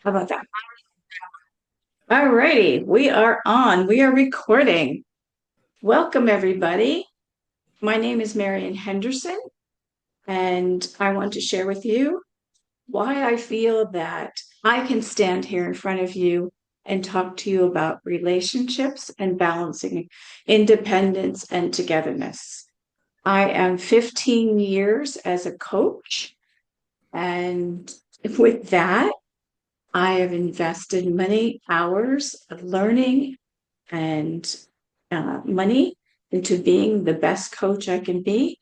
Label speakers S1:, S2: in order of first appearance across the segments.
S1: How about that? All righty, we are on. We are recording. Welcome, everybody. My name is Marion Henderson, and I want to share with you why I feel that I can stand here in front of you and talk to you about relationships and balancing independence and togetherness. I am 15 years as a coach, and with that, I have invested many hours of learning and money into being the best coach I can be.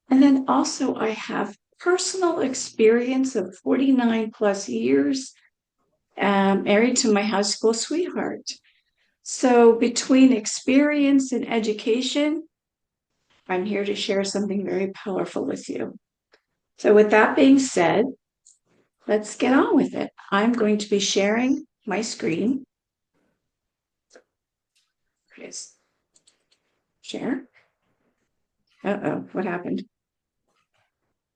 S1: And then also, I have personal experience of 49 plus years, married to my high school sweetheart. So, between experience and education, I'm here to share something very powerful with you. So, with that being said, let's get on with it. I'm going to be sharing my screen. Please share. Uh-oh, what happened?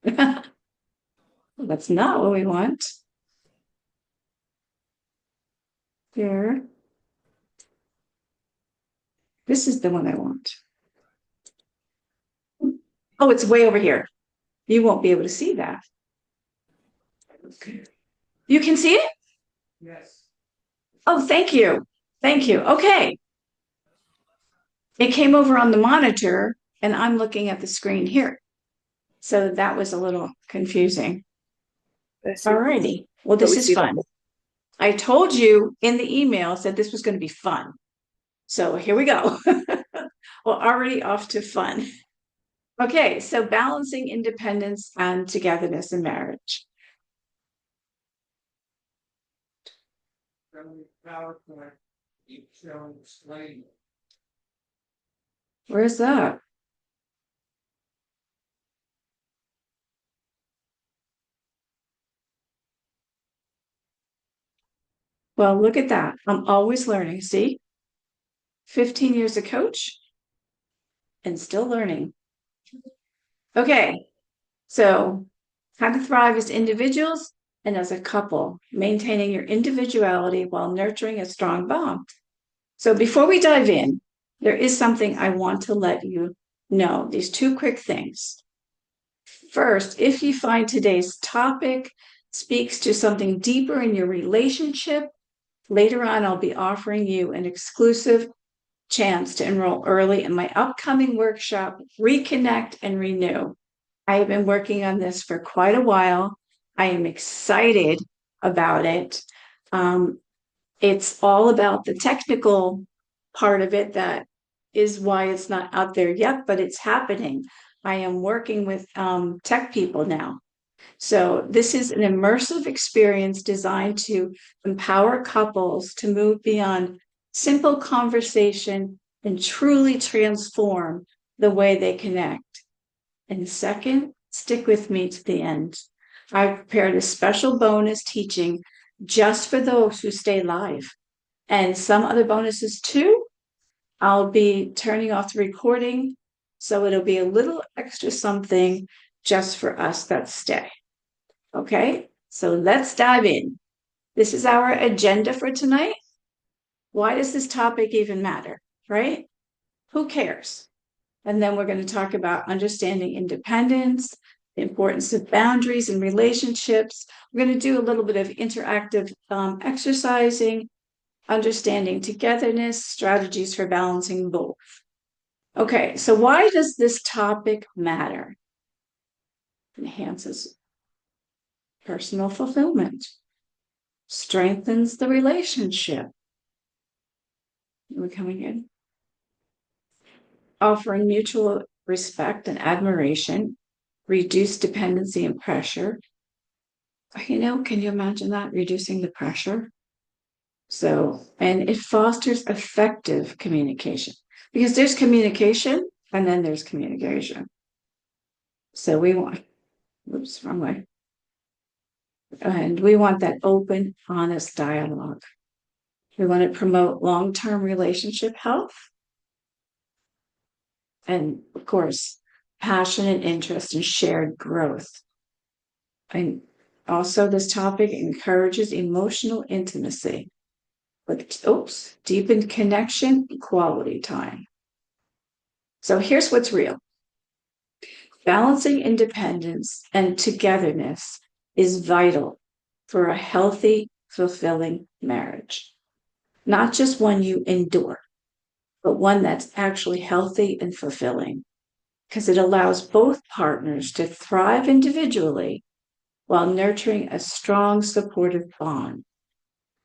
S1: That's not what we want. There. This is the one I want. Oh, it's way over here. You won't be able to see that. Okay. You can see it?
S2: Yes.
S1: Oh, thank you. Thank you. Okay. It came over on the monitor and I'm looking at the screen here. So that was a little confusing.
S2: I see.
S1: All righty. Well,
S2: But
S1: this
S2: we
S1: is
S2: see the
S1: fun. I told you in the email said this was going to be fun. So here we go. Well, already off to fun. Okay, so balancing independence and togetherness in marriage.
S2: PowerPoint. Keep showing slide.
S1: Where's that? Well, look at that. I'm always learning. See, 15 years a coach and still learning. Okay, so how to thrive as individuals and as a couple, maintaining your individuality while nurturing a strong bond. So before we dive in, there is something I want to let you know. These two quick things. First, if you find today's topic speaks to something deeper in your relationship, later on I'll be offering you an exclusive chance to enroll early in my upcoming workshop, Reconnect and Renew. I have been working on this for quite a while. I am excited about it. Um, it's all about the technical part of it that is why it's not out there yet, but it's happening. I am working with tech people now. So, this is an immersive experience designed to empower couples to move beyond simple conversation and truly transform the way they connect. And second, stick with me to the end. I prepared a special bonus teaching just for those who stay live, and some other bonuses too. I'll be turning off the recording, so it'll be a little extra something just for us that stay. Okay, so let's dive in. This is our agenda for tonight. Why does this topic even matter, right? Who cares? And then we're going to talk about understanding independence, the importance of boundaries and relationships. We're going to do a little bit of interactive exercising, understanding togetherness, strategies for balancing both. Okay, so why does this topic matter? Enhances personal fulfillment, strengthens the relationship. We're coming in. Offering mutual respect and admiration, reduce dependency and pressure. Can you imagine that? Reducing the pressure. So, and it fosters effective communication because there's communication and then there's communication. So we want, oops, wrong way. And we want that open, honest dialogue. We want to promote long term relationship health. And of course, passion and interest and shared growth. And Also, this topic encourages emotional intimacy with, deepened connection and quality time. So here's what's real. Balancing independence and togetherness is vital for a healthy, fulfilling marriage. Not just one you endure, but one that's actually healthy and fulfilling, because it allows both partners to thrive individually while nurturing a strong, supportive bond.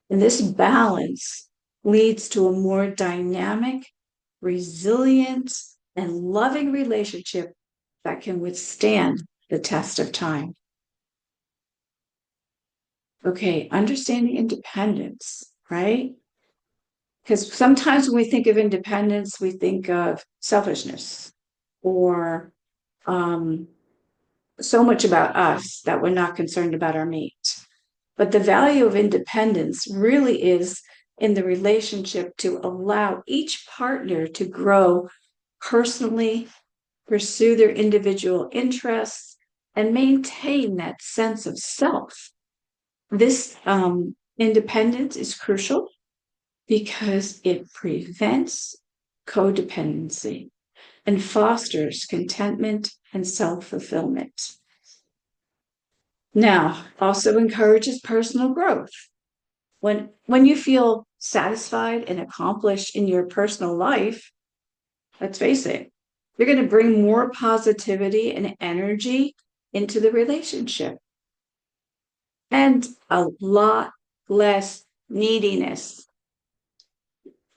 S1: And this balance leads to a more dynamic, resilient, and loving relationship that can withstand the test of time. Okay, understanding independence, right? Because sometimes when we think of independence, we think of selfishness or so much about us that we're not concerned about our mate. But the value of independence really is in the relationship to allow each partner to grow personally, pursue their individual interests, and maintain that sense of self. This independence is crucial because it prevents codependency and fosters contentment and self-fulfillment. Now, also encourages personal growth. When you feel satisfied and accomplished in your personal life, let's face it, you're going to bring more positivity and energy into the relationship and a lot less neediness.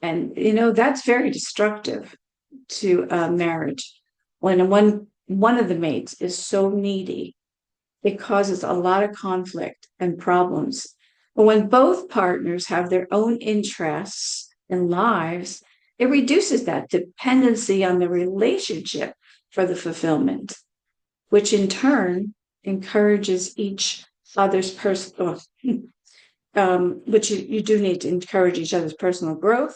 S1: And, that's very destructive to a marriage. When one of the mates is so needy, it causes a lot of conflict and problems. But when both partners have their own interests and lives, it reduces that dependency on the relationship for the fulfillment, which in turn encourages each other's personal, which you do need to encourage each other's personal growth,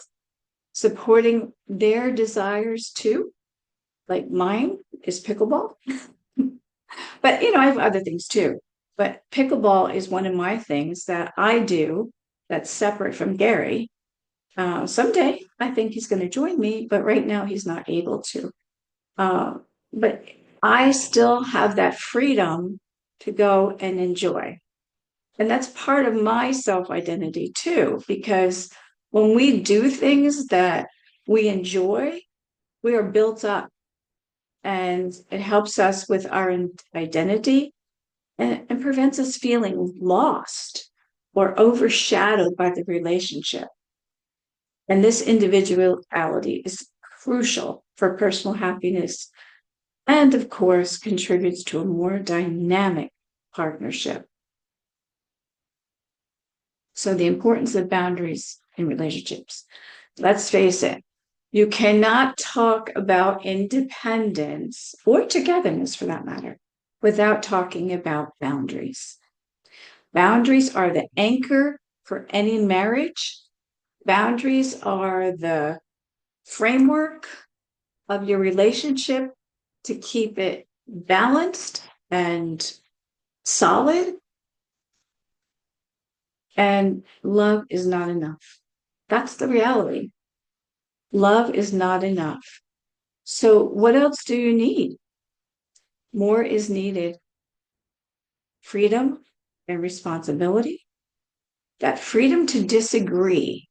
S1: supporting their desires too. Like mine is pickleball. But, I have other things too. But pickleball is one of my things that I do that's separate from Gary. Someday I think he's going to join me, but right now he's not able to. But I still have that freedom to go and enjoy. And that's part of my self-identity too, because when we do things that we enjoy, we are built up and it helps us with our identity and prevents us feeling lost or overshadowed by the relationship. And this individuality is crucial for personal happiness and, of course, contributes to a more dynamic partnership. So the importance of boundaries in relationships. Let's face it, you cannot talk about independence or togetherness for that matter without talking about boundaries. Boundaries are the anchor for any marriage. Boundaries are the framework of your relationship to keep it balanced and solid. And love is not enough. That's the reality. Love is not enough. So what else do you need? More is needed. Freedom and responsibility. That freedom to disagree.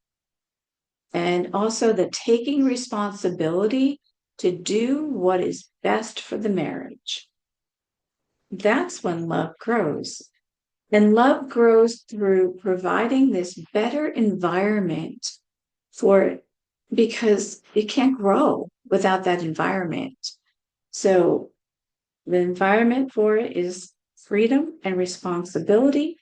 S1: And also the taking responsibility to do what is best for the marriage. That's when love grows. And love grows through providing this better environment for it, because it can't grow without that environment. So the environment for it is freedom and responsibility.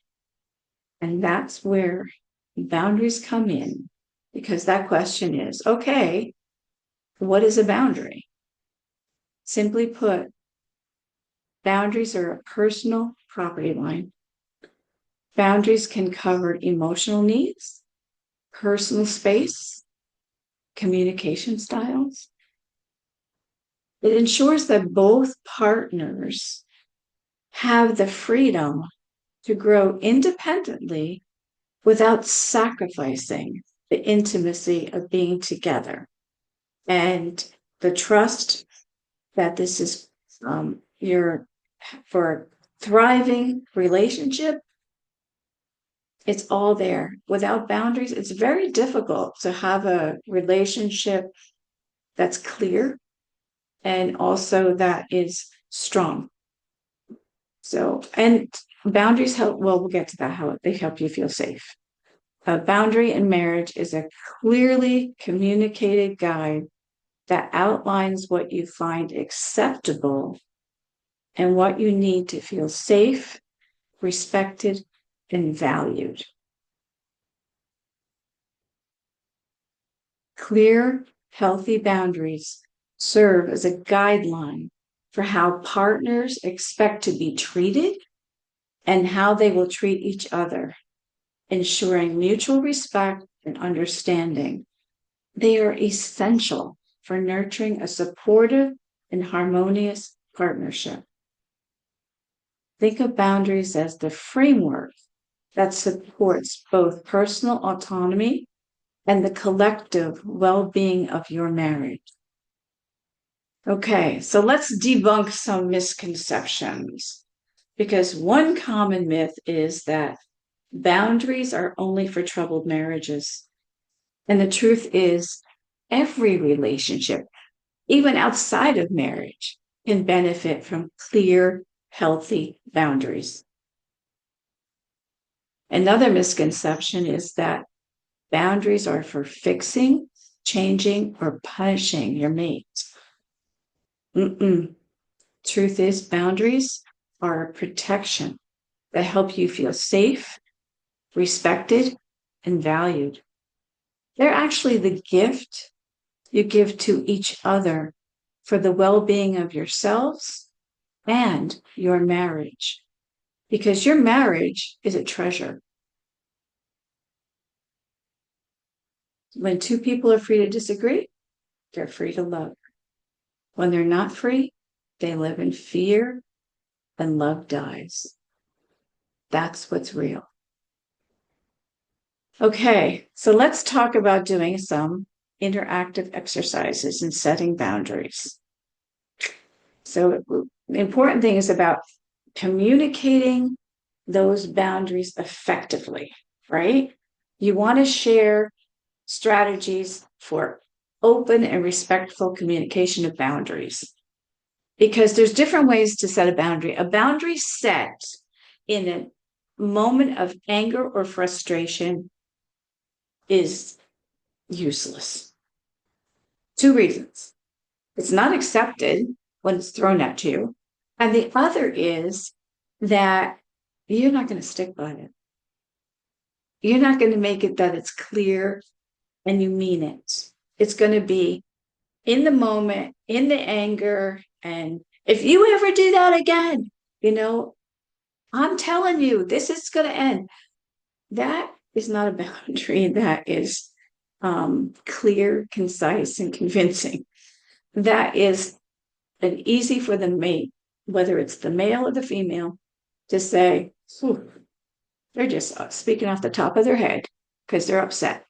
S1: And that's where boundaries come in, because that question is, okay, what is a boundary? Simply put, boundaries are a personal property line. Boundaries can cover emotional needs, personal space, communication styles. It ensures that both partners have the freedom to grow independently without sacrificing the intimacy of being together and the trust that this is your for thriving relationship. It's all there. Without boundaries, it's very difficult to have a relationship that's clear and also that is strong. So, and boundaries help, well, we'll get to that, how they help you feel safe. A boundary in marriage is a clearly communicated guide that outlines what you find acceptable and what you need to feel safe, respected, and valued. Clear, healthy boundaries serve as a guideline for how partners expect to be treated and how they will treat each other, ensuring mutual respect and understanding. They are essential for nurturing a supportive and harmonious partnership. Think of boundaries as the framework that supports both personal autonomy and the collective well-being of your marriage. Okay, so let's debunk some misconceptions, because one common myth is that boundaries are only for troubled marriages. And the truth is, every relationship, even outside of marriage, can benefit from clear, healthy boundaries. Another misconception is that boundaries are for fixing, changing, or punishing your mate. Truth is, boundaries are a protection that help you feel safe, respected, and valued. They're actually the gift you give to each other for the well-being of yourselves and your marriage, because your marriage is a treasure. When two people are free to disagree, they're free to love. When they're not free, they live in fear and love dies. That's what's real. Okay, so let's talk about doing some interactive exercises and setting boundaries. So the important thing is about communicating those boundaries effectively, right? You want to share strategies for open and respectful communication of boundaries, because there's different ways to set a boundary. A boundary set in a moment of anger or frustration is useless. Two reasons. It's not accepted when it's thrown at you. And the other is that you're not going to stick by it. You're not going to make it that it's clear and you mean it. It's going to be in the moment, in the anger. And if you ever do that again, I'm telling you, this is going to end. That is not a boundary that is clear, concise, and convincing. That is an easy for the mate, whether it's the male or the female, to say, they're just speaking off the top of their head because they're upset.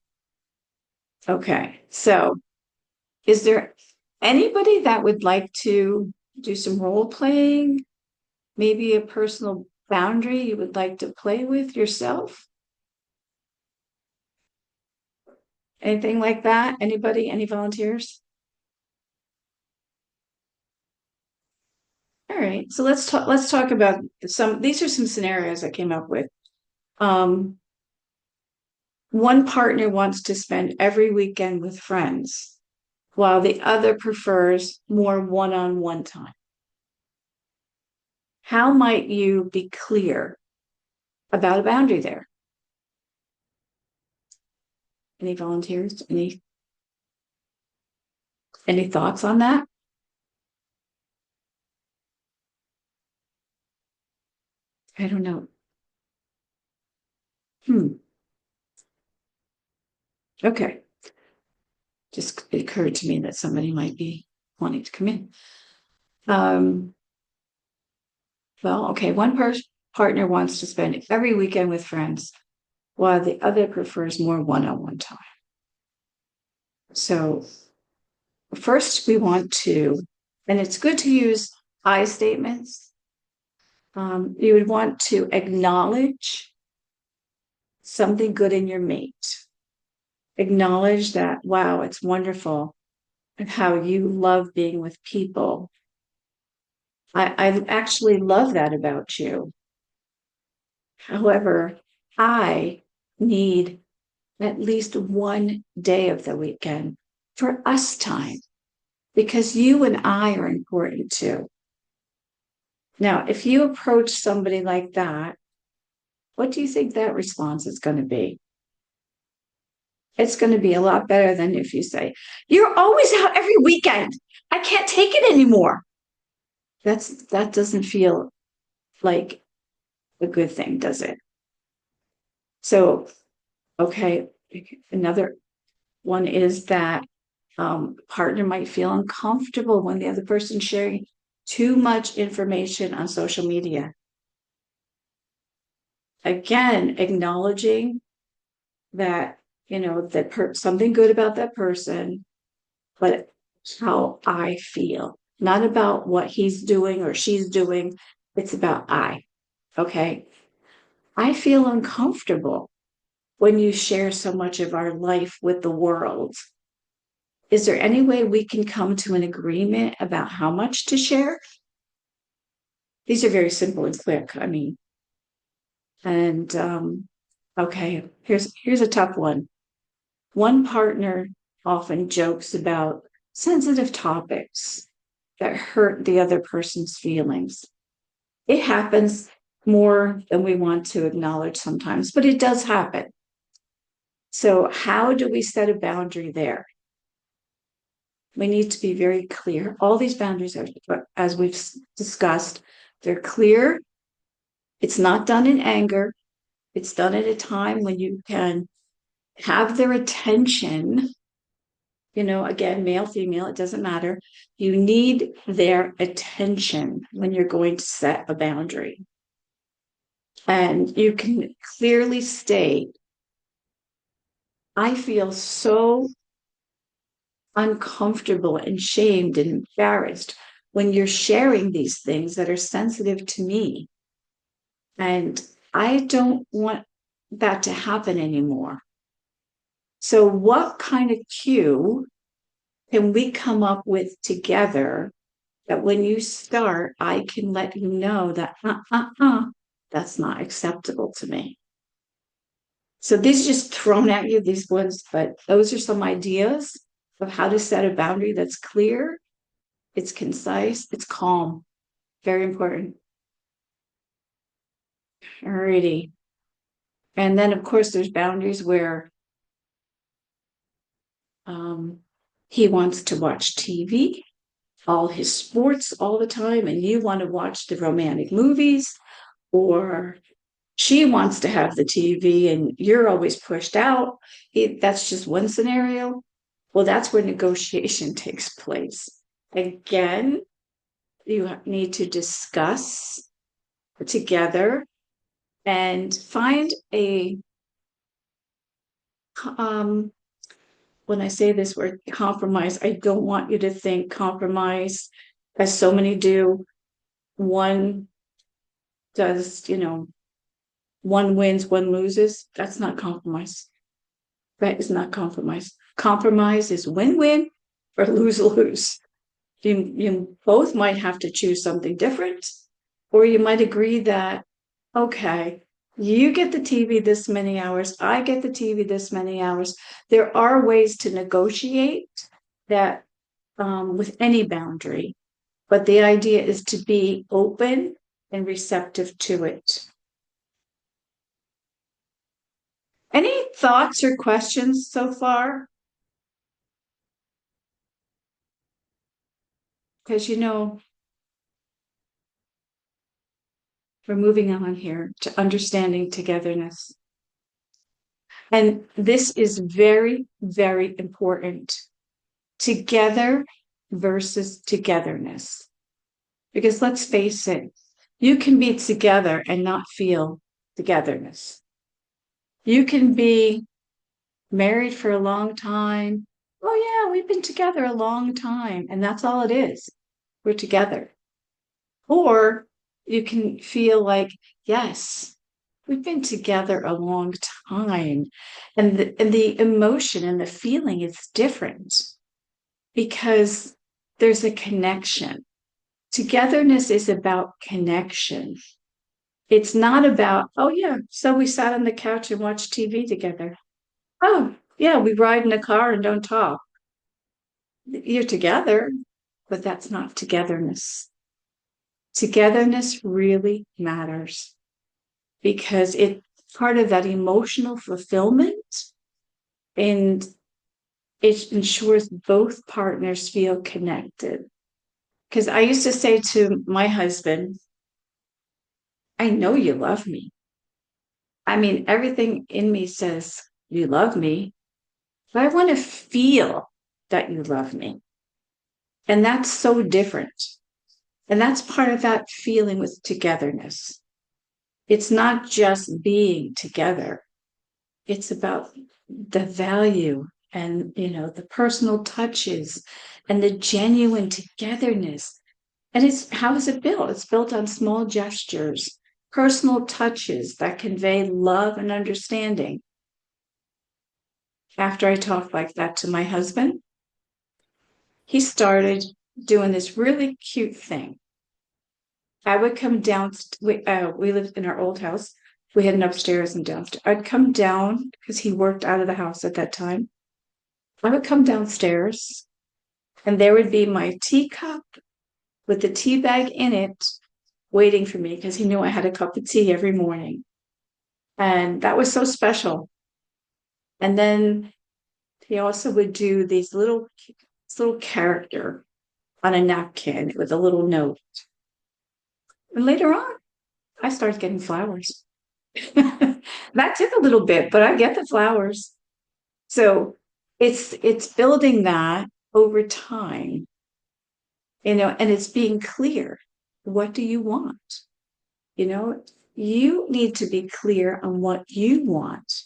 S1: Okay, so is there anybody that would like to do some role playing? Maybe a personal boundary you would like to play with yourself? Anything like that? Anybody? Any volunteers? All right, so let's talk about some. These are some scenarios I came up with. One partner wants to spend every weekend with friends, while the other prefers more one-on-one time. How might you be clear about a boundary there? Any volunteers? Any thoughts on that? I don't know. Okay. Just it occurred to me that somebody might be wanting to come in. Well, okay, one person. partner wants to spend every weekend with friends, while the other prefers more one-on-one time. So first we want to, and it's good to use I statements. You would want to acknowledge something good in your mate. Acknowledge that, wow, it's wonderful and how you love being with people. I actually love that about you. However, I need at least one day of the weekend for us time because you and I are important too. Now, if you approach somebody like that, what do you think that response is going to be? It's going to be a lot better than if you say, "You're always out every weekend. I can't take it anymore." That doesn't feel like a good thing, does it? So, okay, another one is that partner might feel uncomfortable when the other person's sharing too much information on social media. Again, acknowledging that, that something good about that person, but how I feel, not about what he's doing or she's doing. It's about I. Okay. I feel uncomfortable when you share so much of our life with the world. Is there any way we can come to an agreement about how much to share? These are very simple and quick. I mean, and okay, here's a tough one. One partner often jokes about sensitive topics that hurt the other person's feelings. It happens more than we want to acknowledge sometimes, but it does happen. So, how do we set a boundary there? We need to be very clear. All these boundaries are, as we've discussed, they're clear. It's not done in anger. It's done at a time when you can have their attention. Again, male, female, it doesn't matter. You need their attention when you're going to set a boundary. And you can clearly state, I feel so uncomfortable and shamed and embarrassed when you're sharing these things that are sensitive to me. And I don't want that to happen anymore. So, what kind of cue can we come up with together that when you start, I can let you know that that's not acceptable to me? So these are just thrown at you, these ones, but those are some ideas of how to set a boundary that's clear, it's concise, it's calm. Very important. Alrighty. And then, of course, there's boundaries where he wants to watch TV, all his sports all the time, and you want to watch the romantic movies, or she wants to have the TV and you're always pushed out. That's just one scenario. Well, that's where negotiation takes place. Again, you need to discuss together and find a when I say this word compromise, I don't want you to think compromise, as so many do. One does, one wins, one loses. That's not compromise. That is not compromise. Compromise is win-win or lose-lose. You both might have to choose something different, or you might agree that, okay, you get the TV this many hours, I get the TV this many hours. There are ways to negotiate that with any boundary, but the idea is to be open and receptive to it. Any thoughts or questions so far? Because we're moving on here to understanding togetherness. And this is very, very important. Together versus togetherness. Because let's face it, You can be together and not feel togetherness. You can be married for a long time. Oh, yeah, we've been together a long time, and that's all it is. We're together. Or you can feel like, yes, we've been together a long time. And the emotion and the feeling is different because there's a connection. Togetherness is about connection. It's not about, oh, yeah, so we sat on the couch and watched TV together. Oh, yeah, we ride in a car and don't talk. You're together, but that's not togetherness. Togetherness really matters because it's part of that emotional fulfillment and it ensures both partners feel connected. Because I used to say to my husband, I know you love me. I mean, everything in me says you love me, but I want to feel that you love me. And that's so different. And that's part of that feeling with togetherness. It's not just being together, it's about the value and the personal touches and the genuine togetherness. And it's how is it built? It's built on small gestures, personal touches that convey love and understanding. After I talked like that to my husband, he started doing this really cute thing. I would come down. We lived in our old house. We had an upstairs and downstairs. I'd come down because he worked out of the house at that time. I would come downstairs, and there would be my teacup with the tea bag in it, waiting for me because he knew I had a cup of tea every morning, and that was so special. And then he also would do this little character on a napkin with a little note. And later on, I started getting flowers. That took a little bit, but I get the flowers. So it's building that over time, and it's being clear. What do you want? You know, you need to be clear on what you want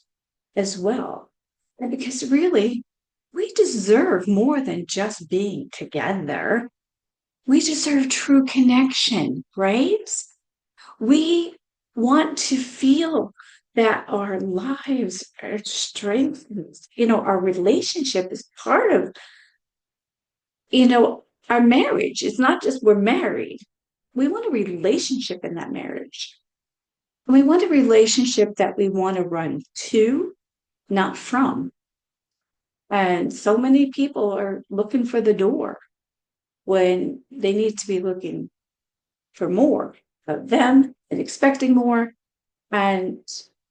S1: as well. And because really, we deserve more than just being together. We deserve true connection, right? We want to feel that our lives are strengthened. Our relationship is part of, our marriage. It's not just we're married. We want a relationship in that marriage. And we want a relationship that we want to run to, not from. And so many people are looking for the door when they need to be looking for more of them and expecting more and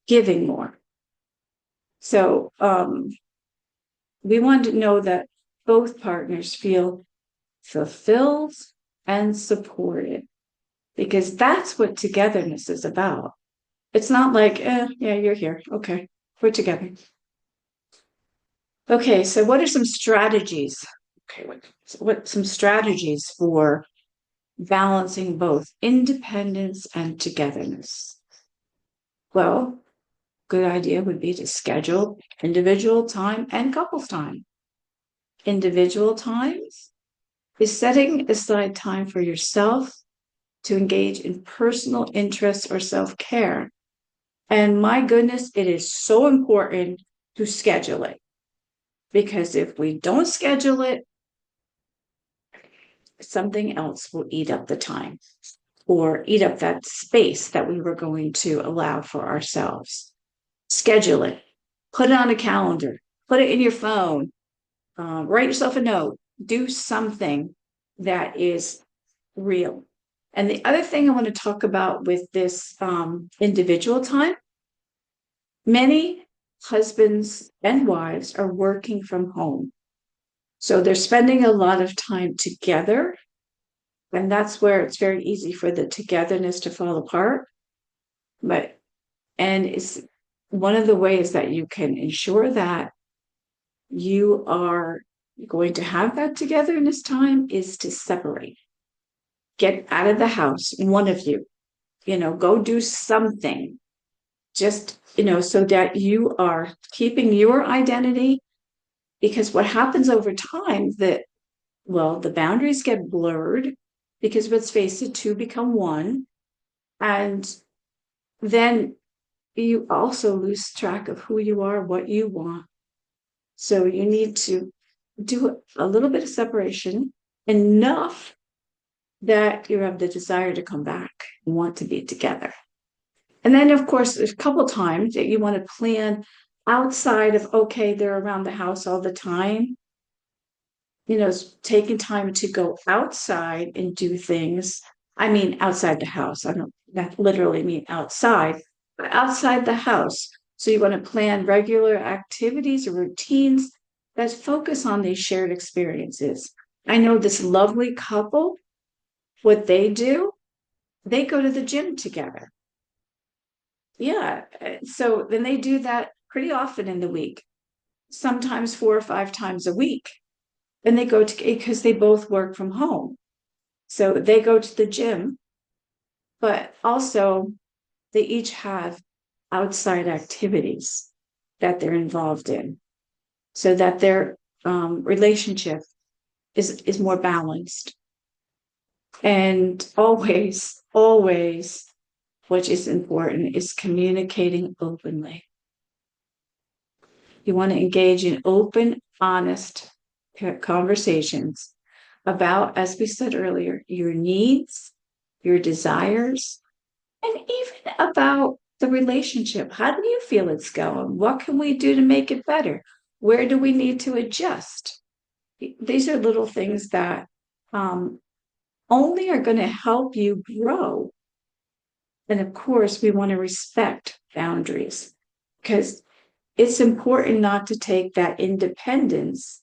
S1: giving more. So we want to know that both partners feel fulfilled and supported because that's what togetherness is about. It's not like, yeah, you're here. Okay, we're together. Okay, so what are some strategies? Okay, what some strategies for balancing both independence and togetherness? Well, good idea would be to schedule individual time and couples time. Individual times is setting aside time for yourself to engage in personal interests or self-care. And my goodness, it is so important to schedule it because if we don't schedule it, something else will eat up the time or eat up that space that we were going to allow for ourselves. Schedule it, put it on a calendar, put it in your phone, write yourself a note, do something that is real. And the other thing I want to talk about with this individual time, many husbands and wives are working from home. So they're spending a lot of time together. And that's where it's very easy for the togetherness to fall apart. And it's one of the ways that you can ensure that you are going to have that togetherness time is to separate. Get out of the house, one of you. go do something, just, so that you are keeping your identity. Because what happens over time that, well, the boundaries get blurred because let's face it, two become one. And then you also lose track of who you are, what you want. So you need to do a little bit of separation, enough that you have the desire to come back and want to be together. And then, of course, there's a couple times that you want to plan outside of, okay, they're around the house all the time. Taking time to go outside and do things. I mean, outside the house. I don't that literally mean outside, but outside the house. So you want to plan regular activities or routines that focus on these shared experiences. I know this lovely couple, what they do, they go to the gym together. Yeah. So then they do that pretty often in the week, sometimes 4 or 5 times a week. And they go to, because they both work from home. So they go to the gym, but also they each have outside activities that they're involved in so that their relationship is more balanced. And always, which is important, is communicating openly. You want to engage in open, honest conversations about, as we said earlier, your needs, your desires, and even about the relationship. How do you feel it's going? What can we do to make it better? Where do we need to adjust? These are little things that only are going to help you grow. And of course, we want to respect boundaries because it's important not to take that independence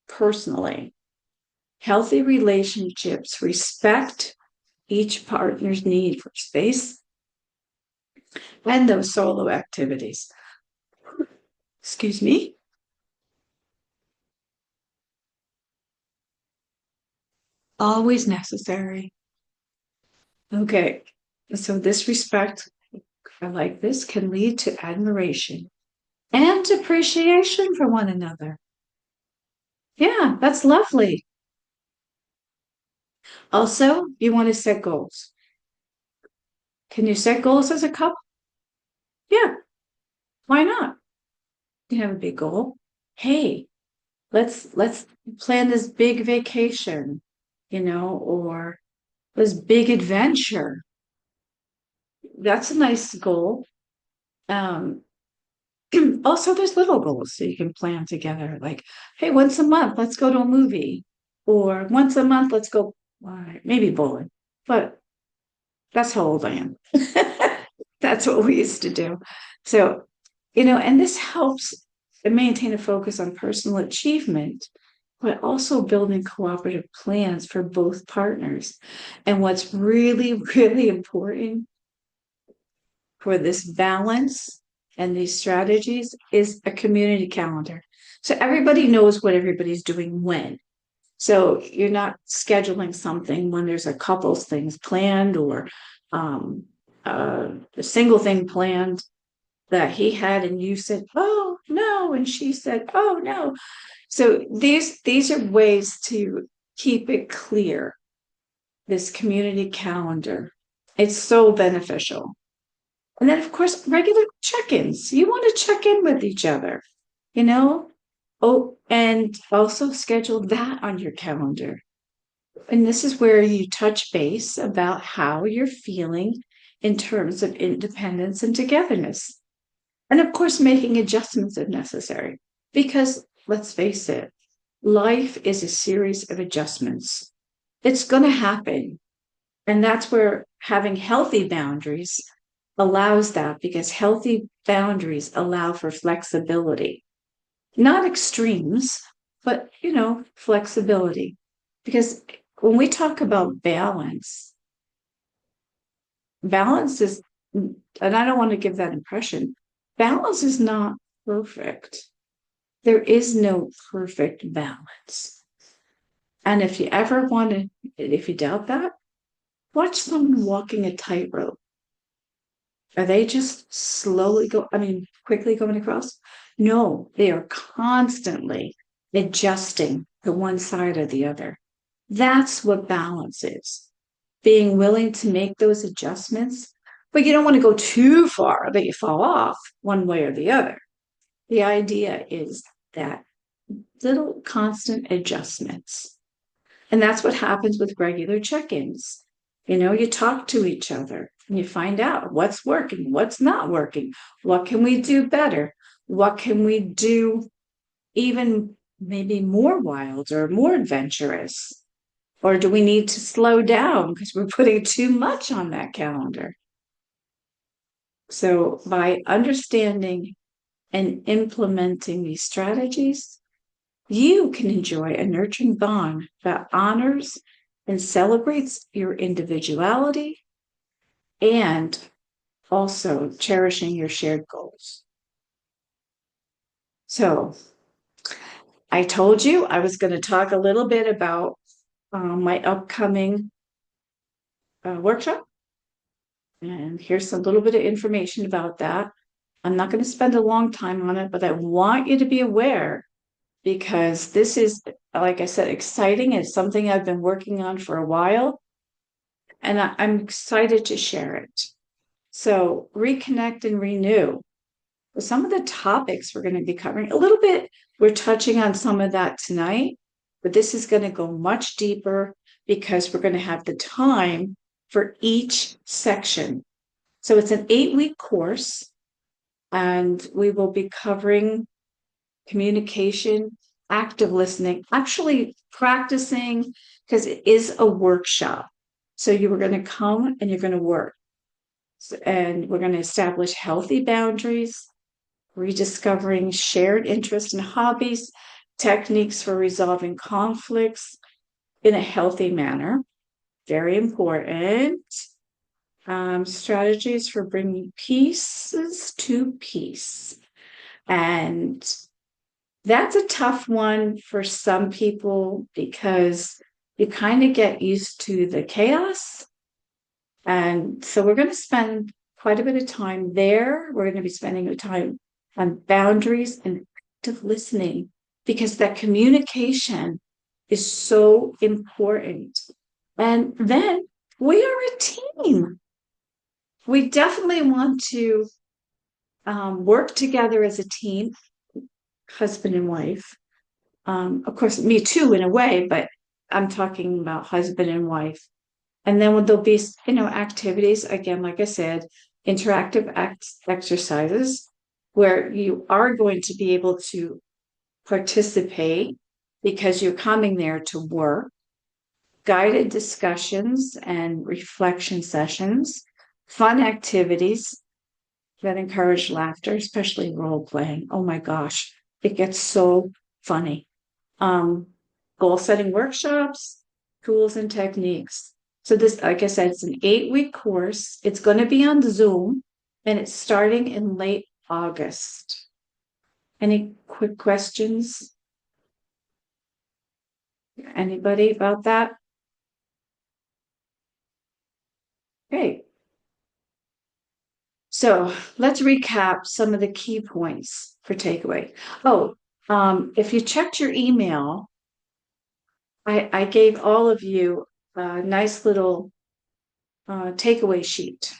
S1: personally. Healthy relationships respect each partner's need for space and those solo activities. Excuse me. Always necessary. Okay. So this respect, I like this, can lead to admiration and appreciation for one another. Yeah, that's lovely. Also, you want to set goals. Can you set goals as a couple? Yeah, why not? You have a big goal. Hey, let's plan this big vacation, or this big adventure. That's a nice goal. Um, Also, there's little goals so you can plan together. Like, hey, once a month, let's go to a movie, or once a month, let's go, maybe bowling. But that's how old I am. That's what we used to do. So, and this helps maintain a focus on personal achievement, but also building cooperative plans for both partners. And what's really, really important for this balance and these strategies is a community calendar. So everybody knows what everybody's doing when. So you're not scheduling something when there's a couple's things planned or a single thing planned that he had and you said, oh no, and she said, oh no. So these are ways to keep it clear, this community calendar. It's so beneficial. And then, of course, regular check ins. You want to check in with each other, you know? Oh, and also schedule that on your calendar. And this is where you touch base about how you're feeling in terms of independence and togetherness. And of course, making adjustments if necessary. Because let's face it, life is a series of adjustments. It's going to happen. And that's where having healthy boundaries allows that, because healthy boundaries allow for flexibility, not extremes, but flexibility. Because when we talk about balance is, and I don't want to give that impression, balance is not perfect. There is no perfect balance. And if you doubt that, watch someone walking a tightrope. Are they just quickly going across? No, they are constantly adjusting to one side or the other. That's what balance is. Being willing to make those adjustments, but you don't want to go too far that you fall off one way or the other. The idea is that little constant adjustments. And that's what happens with regular check ins. You talk to each other and you find out what's working, what's not working, what can we do better, what can we do even maybe more wild or more adventurous, or do we need to slow down because we're putting too much on that calendar? So, by understanding and implementing these strategies, you can enjoy a nurturing bond that honors and celebrates your individuality and also cherishing your shared goals. So, I told you I was going to talk a little bit about my upcoming workshop. And here's a little bit of information about that. I'm not going to spend a long time on it, but I want you to be aware because this is, like I said, exciting. It's something I've been working on for a while, and I'm excited to share it. So, reconnect and renew. Some of the topics we're going to be covering, a little bit, we're touching on some of that tonight, but this is going to go much deeper because we're going to have the time for each section. So, it's an 8-week course, and we will be covering communication, active listening, actually practicing, because it is a workshop. So you are going to come and you're going to work. And we're going to establish healthy boundaries, rediscovering shared interests and hobbies, techniques for resolving conflicts in a healthy manner. Very important. Strategies for bringing pieces to peace. And that's a tough one for some people because you kind of get used to the chaos. And so we're going to spend quite a bit of time there. We're going to be spending time on boundaries and active listening because that communication is so important. And then we are a team. We definitely want to work together as a team, husband and wife. Of course, me too, in a way, but I'm talking about husband and wife. And then there'll be, activities, again, like I said, interactive exercises where you are going to be able to participate because you're coming there to work, guided discussions and reflection sessions, fun activities that encourage laughter, especially role playing. Oh my gosh, it gets so funny. Goal setting workshops, tools and techniques. So this, like I said, it's an 8-week course. It's going to be on Zoom and it's starting in late August. Any quick questions? Anybody about that? Okay. So let's recap some of the key points for takeaway. Oh, if you checked your email, I gave all of you a nice little takeaway sheet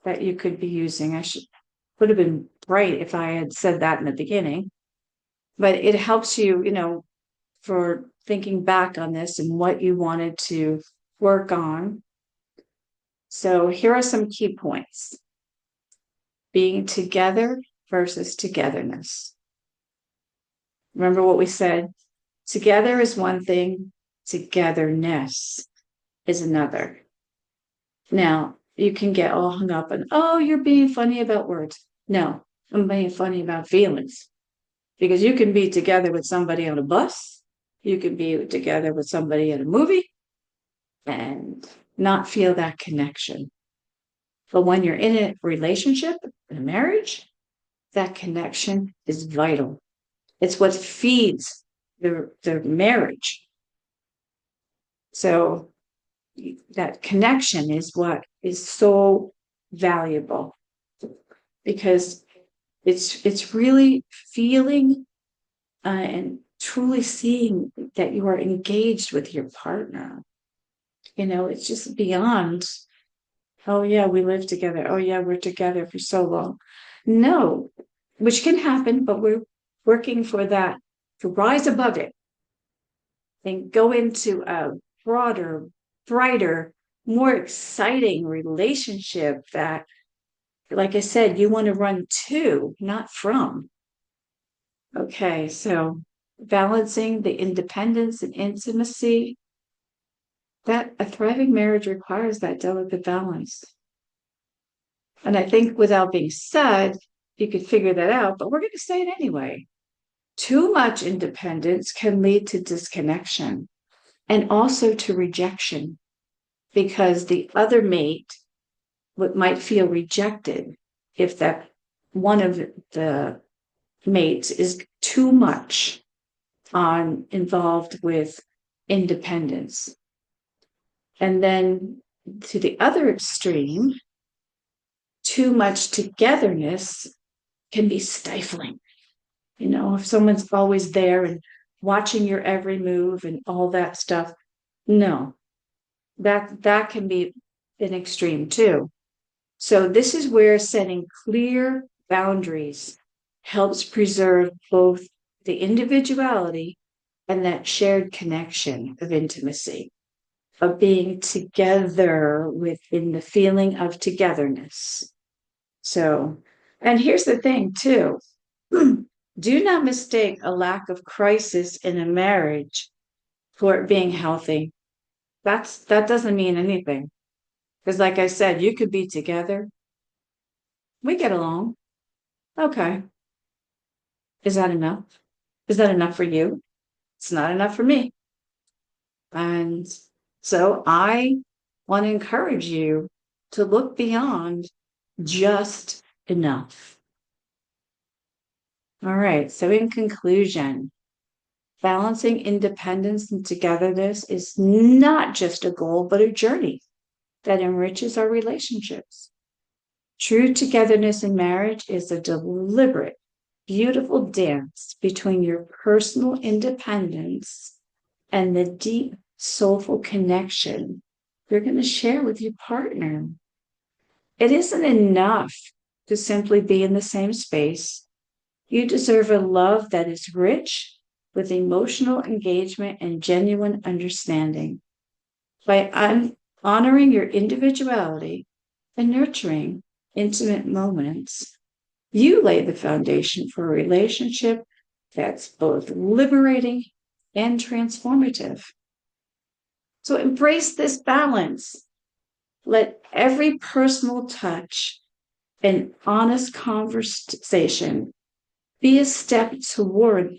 S1: that you could be using. Would have been right if I had said that in the beginning, but it helps you, for thinking back on this and what you wanted to work on. So here are some key points. Being together versus togetherness. Remember what we said? Together is one thing, togetherness is another. Now, you can get all hung up on, oh, you're being funny about words. No, I'm being funny about feelings. Because you can be together with somebody on a bus, you can be together with somebody at a movie and not feel that connection. But when you're in a relationship, in a marriage, that connection is vital. It's what feeds the marriage. So that connection is what is so valuable. because it's really feeling and truly seeing that you are engaged with your partner. It's just beyond, oh yeah, we live together. Oh yeah, we're together for so long. No, which can happen, but we're working for that to rise above it and go into a broader, brighter, more exciting relationship that, like I said, you want to run to, not from. Okay, so balancing the independence and intimacy, that a thriving marriage requires that delicate balance. And I think without being said, you could figure that out, but we're going to say it anyway. Too much independence can lead to disconnection and also to rejection because the other mate might feel rejected if that one of the mates is too much on involved with independence. And then to the other extreme, too much togetherness can be stifling. If someone's always there and watching your every move and all that stuff, no, that can be an extreme too. So this is where setting clear boundaries helps preserve both the individuality and that shared connection of intimacy, of being together within the feeling of togetherness. So, and here's the thing too. Do not mistake a lack of crisis in a marriage for it being healthy. That doesn't mean anything. Because like I said, you could be together. We get along. Okay. Is that enough? Is that enough for you? It's not enough for me. And so I want to encourage you to look beyond just enough. All right. So in conclusion, balancing independence and togetherness is not just a goal, but a journey that enriches our relationships. True togetherness in marriage is a deliberate, beautiful dance between your personal independence and the deep, soulful connection you're going to share with your partner. It isn't enough to simply be in the same space. You deserve a love that is rich with emotional engagement and genuine understanding. By honoring your individuality and nurturing intimate moments, you lay the foundation for a relationship that's both liberating and transformative. So embrace this balance. Let every personal touch and honest conversation be a step toward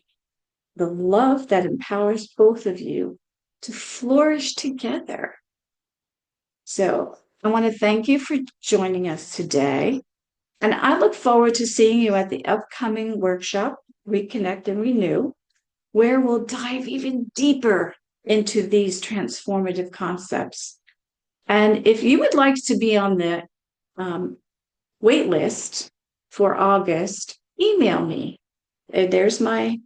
S1: the love that empowers both of you to flourish together. So I want to thank you for joining us today. And I look forward to seeing you at the upcoming workshop, Reconnect and Renew, where we'll dive even deeper into these transformative concepts. And if you would like to be on the wait list for August, email me. There's my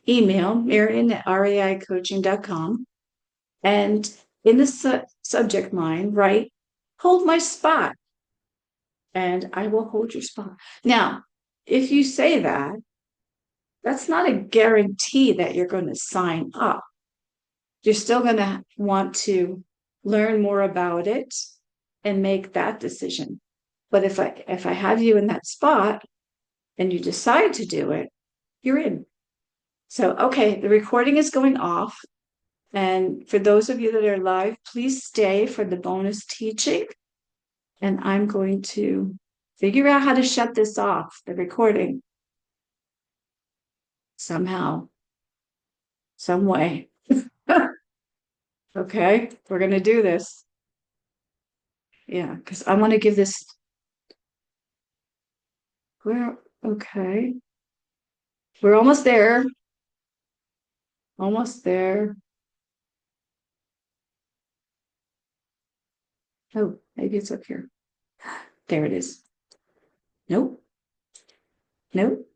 S1: email, Marion at reicoaching.com. And in the subject line, write, hold my spot. And I will hold your spot. Now, if you say that, that's not a guarantee that you're going to sign up. You're still going to want to learn more about it and make that decision. But if I have you in that spot and you decide to do it, you're in. So, okay, the recording is going off. And for those of you that are live, please stay for the bonus teaching. And I'm going to figure out how to shut this off, the recording, somehow, some way. Okay, we're going to do this. Yeah, because I want to give this. Okay. We're almost there. Almost there. Oh, maybe it's up here. There it is. Nope. Nope.